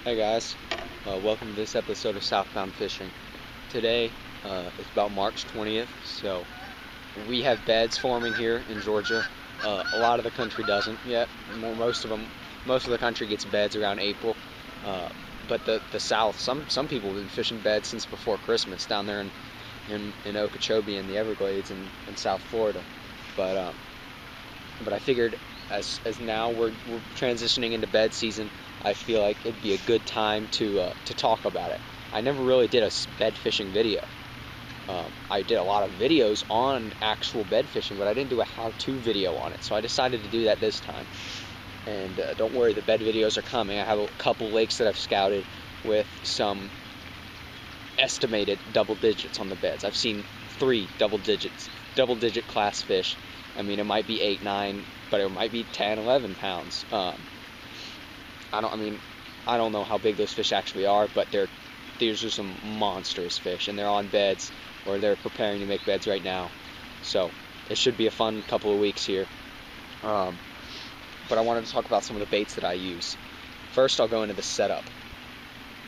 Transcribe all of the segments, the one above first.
Hey guys, welcome to this episode of Southbound Fishing. Today, it's about March 20th, so we have beds forming here in Georgia. A lot of the country doesn't yet. Most of the country gets beds around April. But the South, some people have been fishing beds since before Christmas down there in Okeechobee and the Everglades in South Florida. But but I figured as now we're transitioning into bed season, I feel like it'd be a good time to talk about it. I never really did a bed fishing video. I did a lot of videos on actual bed fishing, but I didn't do a how-to video on it. So I decided to do that this time. And don't worry, the bed videos are coming. I have a couple lakes that I've scouted with some estimated double digits on the beds. I've seen 3 double-digit class fish. I mean, it might be 8, 9, but it might be 10, 11 pounds. I don't know how big those fish actually are, but these are some monstrous fish, and they're on beds, or they're preparing to make beds right now. So it should be a fun couple of weeks here. But I wanted to talk about some of the baits that I use. First, I'll go into the setup.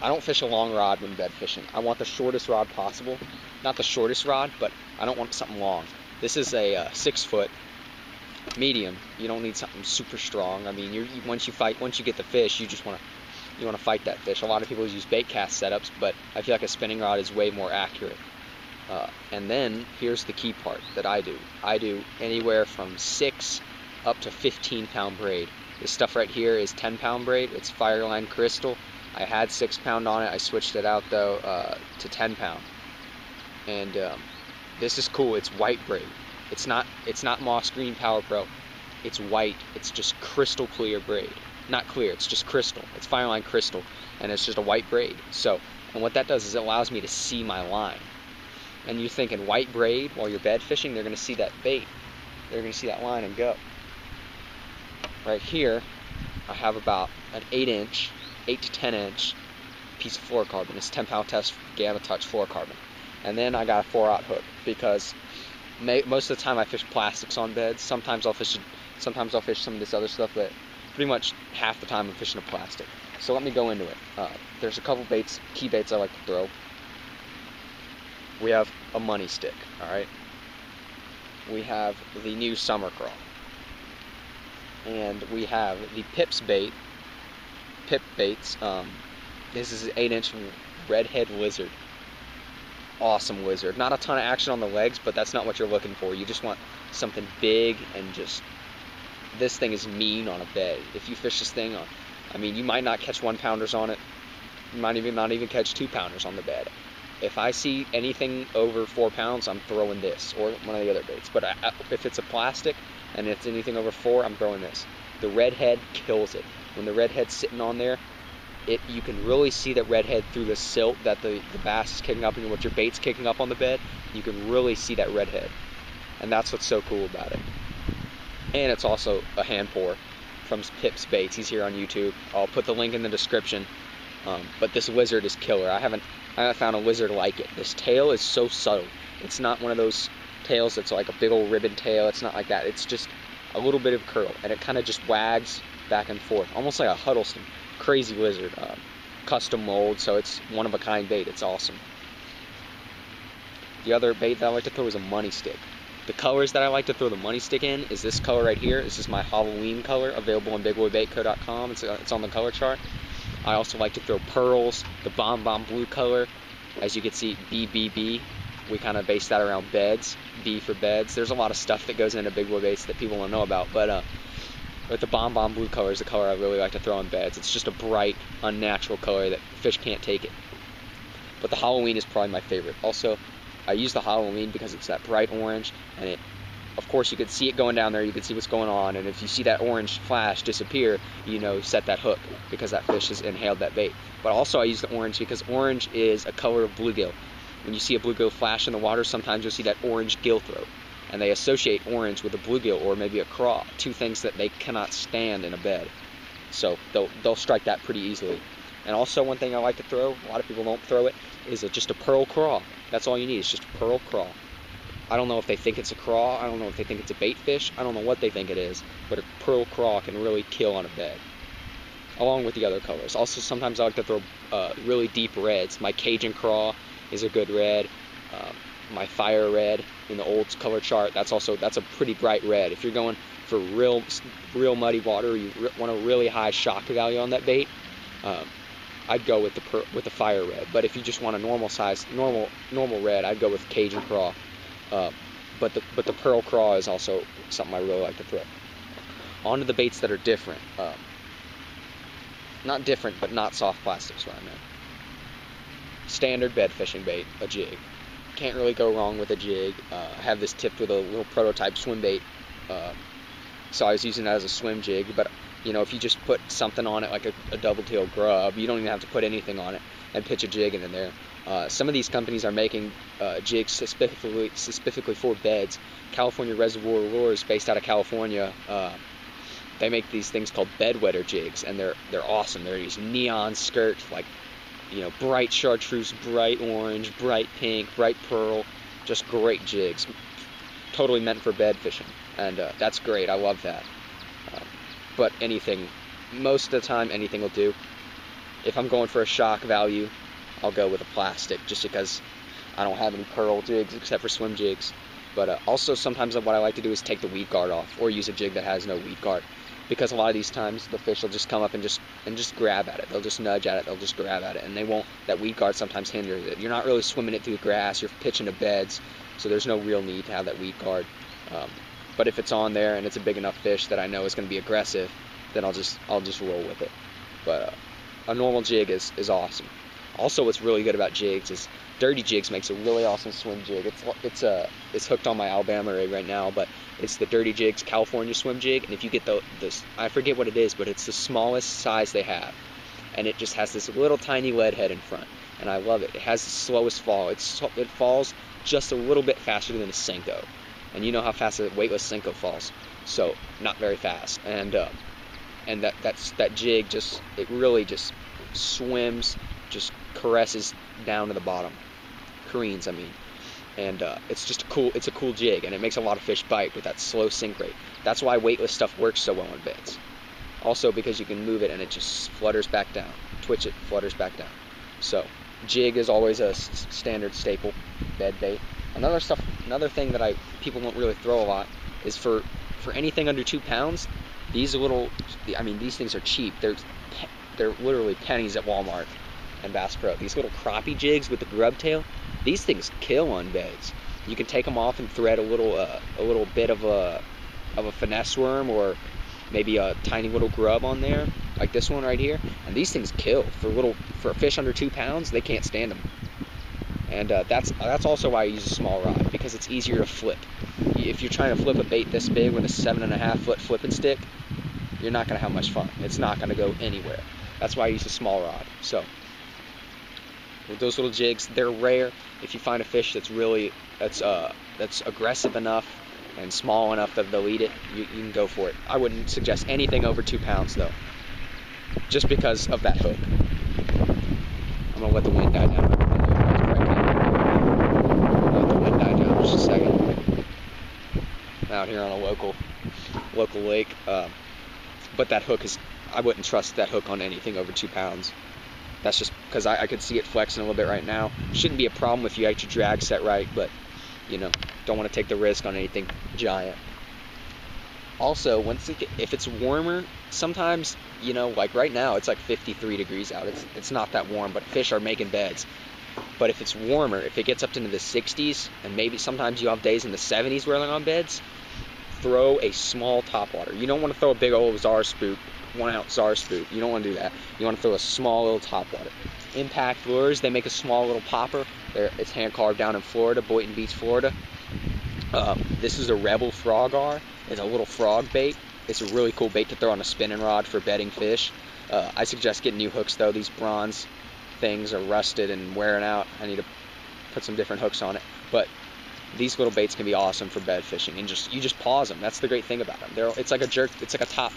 I don't fish a long rod when bed fishing. I want the shortest rod possible. Not the shortest rod, but I don't want something long. This is a 6-foot medium. You don't need something super strong. I mean, once you get the fish, you want to fight that fish. A lot of people use bait cast setups, but I feel like a spinning rod is way more accurate. And then here's the key part that I do. I do anywhere from 6 up to 15-pound braid. This stuff right here is 10-pound braid. It's Fireline Crystal. I had 6-pound on it. I switched it out though to 10-pound. And this is cool. It's white braid. It's not Moss Green Power Pro. It's white. It's just crystal clear braid. Not clear. It's just crystal. It's Fireline Crystal, and it's just a white braid. And what that does is it allows me to see my line. And you're thinking white braid while you're bed fishing, they're going to see that bait. They're going to see that line and go. Right here, I have about an 8 to 10 inch piece of fluorocarbon. It's 10-pound test Gamma Touch fluorocarbon. And then I got a 4/0 hook because most of the time I fish plastics on beds. Sometimes I'll fish some of this other stuff, but pretty much half the time I'm fishing a plastic. So let me go into it. There's a couple key baits I like to throw. We have a money stick, alright? We have the new summer crawl. And we have the Pip baits. This is an 8-inch redhead lizard. Awesome lizard. Not a ton of action on the legs, but that's not what you're looking for. You just want something big and just... This thing is mean on a bed. If you fish this thing, you might not catch 1-pounders on it. You might not even catch 2-pounders on the bed. If I see anything over 4 pounds, I'm throwing this or one of the other baits. But if it's a plastic and it's anything over 4, I'm throwing this. The redhead kills it. When the redhead's sitting on there, you can really see that redhead through the silt that the bass is kicking up and what your bait's kicking up on the bed. You can really see that redhead. And that's what's so cool about it. And it's also a hand pour from Pip's Baits. He's here on YouTube. I'll put the link in the description. But this lizard is killer. I haven't found a lizard like it. This tail is so subtle. It's not one of those tails that's like a big old ribbon tail. It's not like that. It's just a little bit of curl, and it kind of just wags back and forth, almost like a Huddleston. Crazy lizard. Custom mold, so it's one of a kind bait. It's awesome. The other bait that I like to throw is a money stick. The colors that I like to throw the money stick in is this color right here. This is my Halloween color, available on BigBoyBaitCo.com. It's on the color chart. I also like to throw pearls, the Bomb Blue color. As you can see, BBB. We kind of base that around beds. B for beds. There's a lot of stuff that goes into Big Boy Baits that people don't know about, but the Bomb Blue color is the color I really like to throw on beds. It's just a bright, unnatural color that fish can't take it. But the Halloween is probably my favorite. Also, I use the Halloween because it's that bright orange, and of course you could see it going down there, you could see what's going on, and if you see that orange flash disappear, set that hook, because that fish has inhaled that bait. But also I use the orange because orange is a color of bluegill. When you see a bluegill flash in the water, sometimes you'll see that orange gill throat, and they associate orange with a bluegill or maybe a craw, 2 things that they cannot stand in a bed. So they'll strike that pretty easily. And also one thing I like to throw, a lot of people don't throw it, is just a pearl craw. That's all you need, is just a pearl craw. I don't know if they think it's a craw, I don't know if they think it's a bait fish, I don't know what they think it is, but a pearl craw can really kill on a bed. along with the other colors. Also, sometimes I like to throw really deep reds. My Cajun Craw is a good red. My Fire Red in the old color chart, that's a pretty bright red. If you're going for real muddy water, you want a really high shock value on that bait, I'd go with the Fire Red. But if you just want a normal size, normal red, I'd go with Cajun Craw. But the Pearl Craw is also something I really like to throw. On to the baits that are different. Not different, but not soft plastics, what I meant. Standard bed fishing bait, a jig. Can't really go wrong with a jig. I have this tipped with a little prototype swim bait, so I was using that as a swim jig. But if you just put something on it like a double-tailed grub, you don't even have to put anything on it and pitch a jig in there. Some of these companies are making jigs specifically for beds. California Reservoir Lures, based out of California, they make these things called bedwetter jigs, and they're awesome. They're these neon skirts, like bright chartreuse, bright orange, bright pink, bright pearl, just great jigs. Totally meant for bed fishing, and that's great. I love that. But most of the time, anything will do. If I'm going for a shock value, I'll go with a plastic, just because I don't have any pearl jigs except for swim jigs. But also sometimes what I like to do is take the weed guard off, or use a jig that has no weed guard. Because a lot of these times the fish will just come up and just grab at it. They'll just nudge at it. They'll just grab at it, and they won't. That weed guard sometimes hinders it. You're not really swimming it through the grass. You're pitching to beds, so there's no real need to have that weed guard. But if it's on there and it's a big enough fish that I know is going to be aggressive, then I'll just roll with it. But a normal jig is awesome. Also, what's really good about jigs is Dirty Jigs makes a really awesome swim jig. It's hooked on my Alabama rig right now, but it's the Dirty Jigs California swim jig. And if you get this, I forget what it is, but it's the smallest size they have, and it just has this little tiny lead head in front, and I love it. It has the slowest fall. It falls just a little bit faster than a Senko, and you know how fast a weightless Senko falls, so not very fast. And that jig it really just swims, just caresses down to the bottom, careens, I mean. And it's a cool jig, and it makes a lot of fish bite with that slow sink rate. That's why weightless stuff works so well on beds. Also because you can move it and it just flutters back down. Twitch it, flutters back down. So jig is always a standard staple bed bait. Another thing that people don't really throw a lot is for anything under 2 pounds. These things are cheap. They're literally pennies at Walmart and Bass Pro. These little crappie jigs with the grub tail, these things kill on beds. You can take them off and thread a little bit of a finesse worm, or maybe a tiny little grub on there, like this one right here, and these things kill. For a fish under 2 pounds, they can't stand them. And that's also why I use a small rod, because it's easier to flip. If you're trying to flip a bait this big with a 7.5 foot flipping stick, you're not going to have much fun. It's not going to go anywhere. That's why I use a small rod. So with those little jigs, they're rare. If you find a fish that's aggressive enough and small enough that they'll eat it, you can go for it. I wouldn't suggest anything over 2 pounds though, just because of that hook. I'm gonna let the wind die down. Let the wind die down just a second. I'm out here on a local lake, but that hook I wouldn't trust that hook on anything over 2 pounds. That's just because I could see it flexing a little bit right now. Shouldn't be a problem if you got your drag set right, but don't want to take the risk on anything giant. Also, if it's warmer, sometimes, like right now, it's like 53 degrees out. It's not that warm, but fish are making beds. But if it's warmer, if it gets up into the 60s, and maybe sometimes you have days in the 70s where they're on beds, throw a small topwater. You don't want to throw a big old Czar spook, 1 ounce Czar spook. You don't want to do that. You want to throw a small little topwater. Impact Lures, they make a small little popper. It's hand carved down in Florida, Boynton Beach, Florida. This is a Rebel Frogar. It's a little frog bait. It's a really cool bait to throw on a spinning rod for bedding fish. I suggest getting new hooks though. These bronze things are rusted and wearing out. I need to put some different hooks on it. But these little baits can be awesome for bed fishing, and you just pause them. That's the great thing about them. It's like a jerk. It's like a top.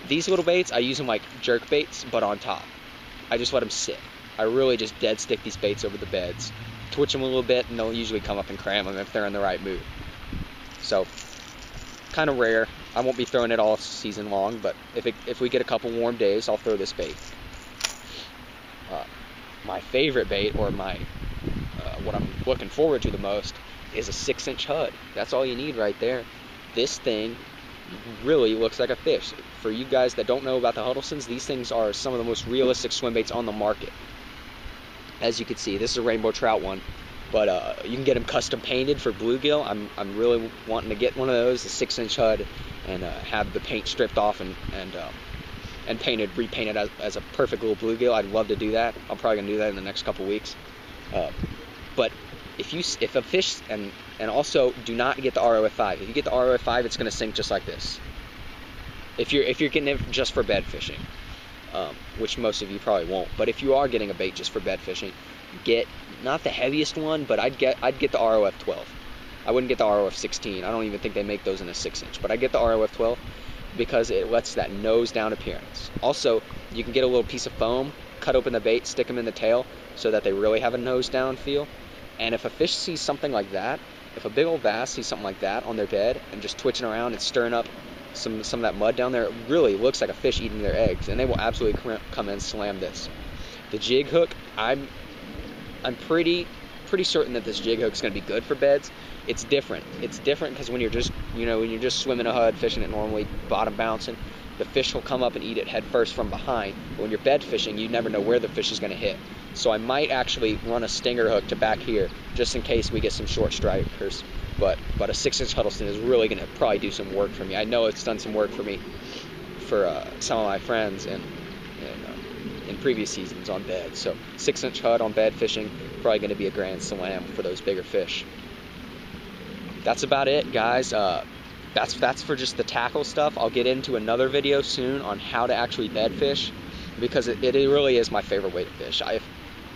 These little baits, I use them like jerk baits, but on top. I just let them sit. I really just dead stick these baits over the beds, twitch them a little bit, and they'll usually come up and cram them if they're in the right mood. So kind of rare. I won't be throwing it all season long, but if we get a couple warm days, I'll throw this bait. My favorite bait, or what I'm looking forward to the most, is a 6-inch Hud. That's all you need right there. This thing really looks like a fish. For you guys that don't know about the Huddlestons, these things are some of the most realistic swim baits on the market. As you can see, this is a rainbow trout one, but you can get them custom painted for bluegill. I'm really wanting to get one of those, a 6-inch Hud, and have the paint stripped off and repainted as a perfect little bluegill. I'd love to do that. I'm probably gonna do that in the next couple weeks. But if a fish, and also do not get the ROF5. If you get the ROF5, it's gonna sink just like this. If you're getting it just for bed fishing, which most of you probably won't. But if you are getting a bait just for bed fishing, get not the heaviest one, but I'd get the ROF12. I wouldn't get the ROF16. I don't even think they make those in a 6-inch, but I get the ROF12 because it lets that nose down appearance. Also, you can get a little piece of foam, cut open the bait, stick them in the tail so that they really have a nose down feel. And if a fish sees something like that, if a big old bass sees something like that on their bed and just twitching around and stirring up some of that mud down there, it really looks like a fish eating their eggs, and they will absolutely come in and slam this. The jig hook, I'm pretty certain that this jig hook is going to be good for beds. It's different. It's different because when you're just swimming a Hud, fishing it normally, bottom bouncing, the fish will come up and eat it head first from behind. But when you're bed fishing, you never know where the fish is going to hit. So I might actually run a stinger hook to back here just in case we get some short strikers. But a 6-inch Huddleston is really going to probably do some work for me. I know it's done some work for me for some of my friends and in previous seasons on bed. So 6-inch Hud on bed fishing, probably going to be a grand slam for those bigger fish. That's about it, guys. That's for just the tackle stuff. I'll get into another video soon on how to actually bed fish, because it really is my favorite way to fish.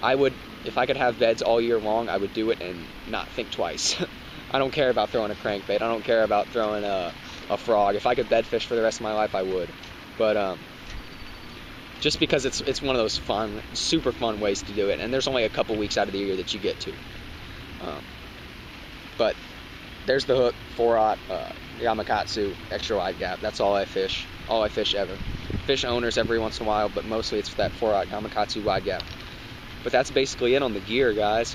If I could have beds all year long, I would do it and not think twice. I don't care about throwing a crankbait. I don't care about throwing a frog. If I could bed fish for the rest of my life, I would. But just because it's one of those fun, super fun ways to do it, and there's only a couple weeks out of the year that you get to. But there's the hook, 4/0 Yamakatsu extra wide gap. That's all I fish. All I fish ever. Fish owners every once in a while, but mostly it's that 4/0 Yamakatsu wide gap. But that's basically it on the gear, guys.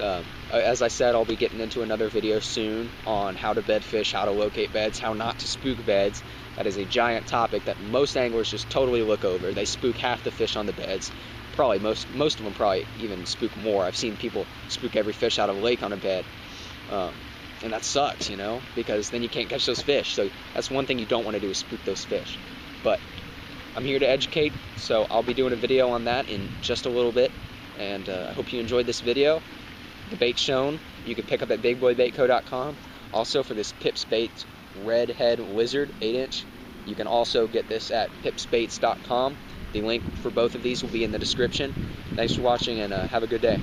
As I said, I'll be getting into another video soon on how to bed fish, how to locate beds, how not to spook beds. That is a giant topic that most anglers just totally look over. They spook half the fish on the beds. Probably most of them probably even spook more. I've seen people spook every fish out of a lake on a bed. And that sucks, because then you can't catch those fish. So that's one thing you don't want to do, is spook those fish. But I'm here to educate, so I'll be doing a video on that in just a little bit. And I hope you enjoyed this video. The bait shown, you can pick up at bigboybaitco.com. Also, for this Pips Baits Redhead Lizard 8-inch, you can also get this at pipsbaits.com. The link for both of these will be in the description. Thanks for watching, and have a good day.